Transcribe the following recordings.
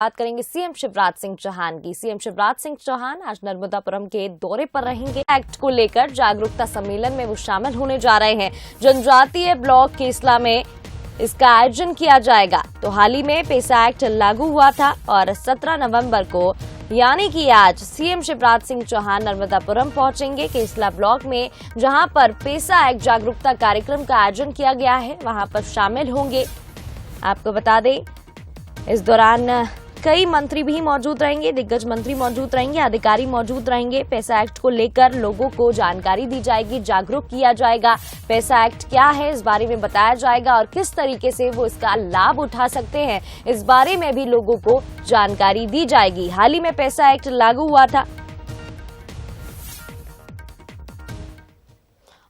बात करेंगे सीएम शिवराज सिंह चौहान की। सीएम शिवराज सिंह चौहान आज नर्मदापुरम के दौरे पर रहेंगे। एक्ट को लेकर जागरूकता सम्मेलन में वो शामिल होने जा रहे हैं। जनजातीय ब्लॉक केसला में इसका आयोजन किया जाएगा। तो हाल ही में पेसा एक्ट लागू हुआ था और 17 नवंबर को यानी कि आज सीएम शिवराज सिंह चौहान नर्मदापुरम पहुंचेंगे। केसला ब्लॉक में जहां पर पेसा एक्ट जागरूकता कार्यक्रम का आयोजन किया गया है वहां पर शामिल होंगे। आपको बता दें इस दौरान कई मंत्री भी मौजूद रहेंगे, दिग्गज मंत्री मौजूद रहेंगे, अधिकारी मौजूद रहेंगे। पैसा एक्ट को लेकर लोगों को जानकारी दी जाएगी, जागरूक किया जाएगा। पैसा एक्ट क्या है इस बारे में बताया जाएगा और किस तरीके से वो इसका लाभ उठा सकते हैं इस बारे में भी लोगों को जानकारी दी जाएगी। हाल ही में पैसा एक्ट लागू हुआ था।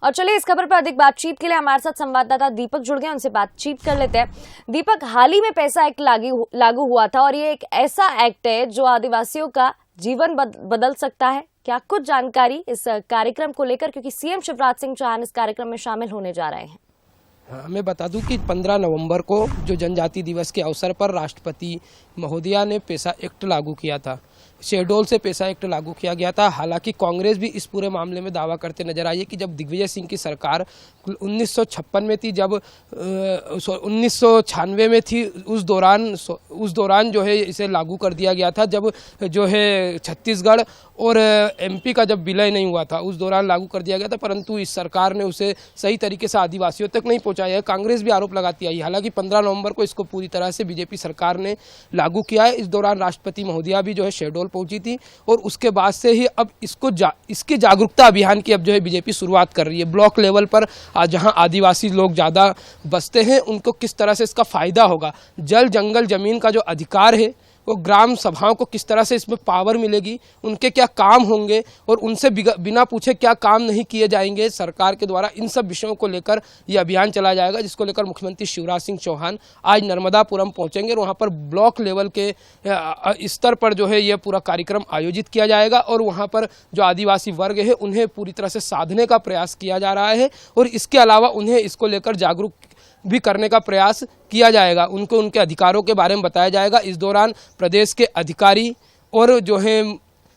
और चलिए इस खबर पर अधिक बातचीत के लिए हमारे साथ संवाददाता दीपक जुड़ गए, उनसे बातचीत कर लेते हैं। दीपक, हाल ही में पैसा एक्ट लागू हुआ था और ये एक ऐसा एक्ट है जो आदिवासियों का जीवन बदल सकता है। क्या कुछ जानकारी इस कार्यक्रम को लेकर, क्योंकि सीएम शिवराज सिंह चौहान इस कार्यक्रम में शामिल होने जा रहे हैं? मैं बता दूं कि 15 नवंबर को जो जनजाति दिवस के अवसर पर राष्ट्रपति महोदया ने पेसा एक्ट लागू किया था। शहडोल से पेसा एक्ट लागू किया गया था। हालांकि कांग्रेस भी इस पूरे मामले में दावा करते नजर आई है कि जब दिग्विजय सिंह की सरकार 1956 में थी, जब 1996 में थी, उस दौरान जो है इसे लागू कर दिया गया था। जब जो है छत्तीसगढ़ और एमपी का जब विलय नहीं हुआ था उस दौरान लागू कर दिया गया था, परंतु इस सरकार ने उसे सही तरीके से आदिवासियों तक नहीं पहुंचाया है। कांग्रेस भी आरोप लगाती आई। हालांकि 15 नवंबर को इसको पूरी तरह से बीजेपी सरकार ने लागू किया है। इस दौरान राष्ट्रपति महोदया भी जो है शहडोल पहुंची थी और उसके बाद से ही अब इसके जागरूकता अभियान की अब जो है बीजेपी शुरुआत कर रही है। ब्लॉक लेवल पर जहां आदिवासी लोग ज़्यादा बसते हैं उनको किस तरह से इसका फायदा होगा, जल जंगल जमीन का जो अधिकार है वो ग्राम सभाओं को किस तरह से इसमें पावर मिलेगी, उनके क्या काम होंगे और उनसे बिना पूछे क्या काम नहीं किए जाएंगे सरकार के द्वारा, इन सब विषयों को लेकर यह अभियान चलाया जाएगा, जिसको लेकर मुख्यमंत्री शिवराज सिंह चौहान आज नर्मदापुरम पहुंचेंगे और वहां पर ब्लॉक लेवल के स्तर पर जो है यह पूरा कार्यक्रम आयोजित किया जाएगा और वहां पर जो आदिवासी वर्ग है उन्हें पूरी तरह से साधने का प्रयास किया जा रहा है और इसके अलावा उन्हें इसको लेकर जागरूक भी करने का प्रयास किया जाएगा। उनको उनके अधिकारों के बारे में बताया जाएगा। इस दौरान प्रदेश के अधिकारी और जो है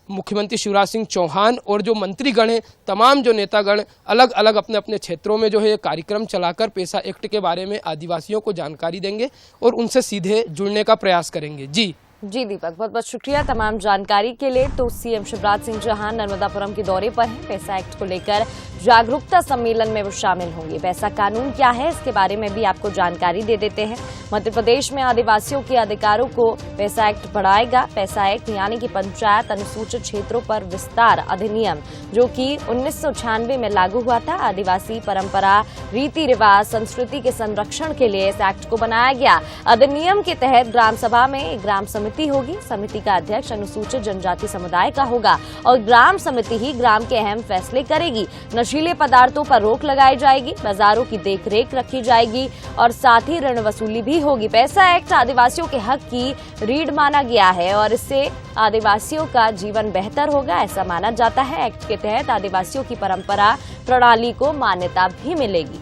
मुख्यमंत्री शिवराज सिंह चौहान और जो मंत्रीगण हैं, तमाम जो नेतागण अलग अलग अपने अपने क्षेत्रों में जो है ये कार्यक्रम चलाकर पेसा एक्ट के बारे में आदिवासियों को जानकारी देंगे और उनसे सीधे जुड़ने का प्रयास करेंगे। जी दीपक, बहुत बहुत शुक्रिया तमाम जानकारी के लिए। तो सीएम शिवराज सिंह चौहान नर्मदापुरम के दौरे पर हैं। पैसा एक्ट को लेकर जागरूकता सम्मेलन में वो शामिल होंगे। पैसा कानून क्या है इसके बारे में भी आपको जानकारी दे देते हैं। मध्य प्रदेश में आदिवासियों के अधिकारों को पैसा एक्ट बढ़ाएगा। पैसा एक्ट यानी कि पंचायत अनुसूचित क्षेत्रों पर विस्तार अधिनियम, जो कि 1996 में लागू हुआ था। आदिवासी परंपरा, रीति रिवाज, संस्कृति के संरक्षण के लिए इस एक्ट को बनाया गया। अधिनियम के तहत ग्राम सभा में एक ग्राम समिति होगी। समिति का अध्यक्ष अनुसूचित जनजाति समुदाय का होगा और ग्राम समिति ही ग्राम के अहम फैसले करेगी। नशीले पदार्थों पर रोक लगाई जाएगी, बाजारों की देखरेख रखी जाएगी और साथ ही ऋण वसूली भी होगी। पैसा एक्ट आदिवासियों के हक की रीढ़ माना गया है और इससे आदिवासियों का जीवन बेहतर होगा, ऐसा माना जाता है। एक्ट के तहत आदिवासियों की परंपरा प्रणाली को मान्यता भी मिलेगी।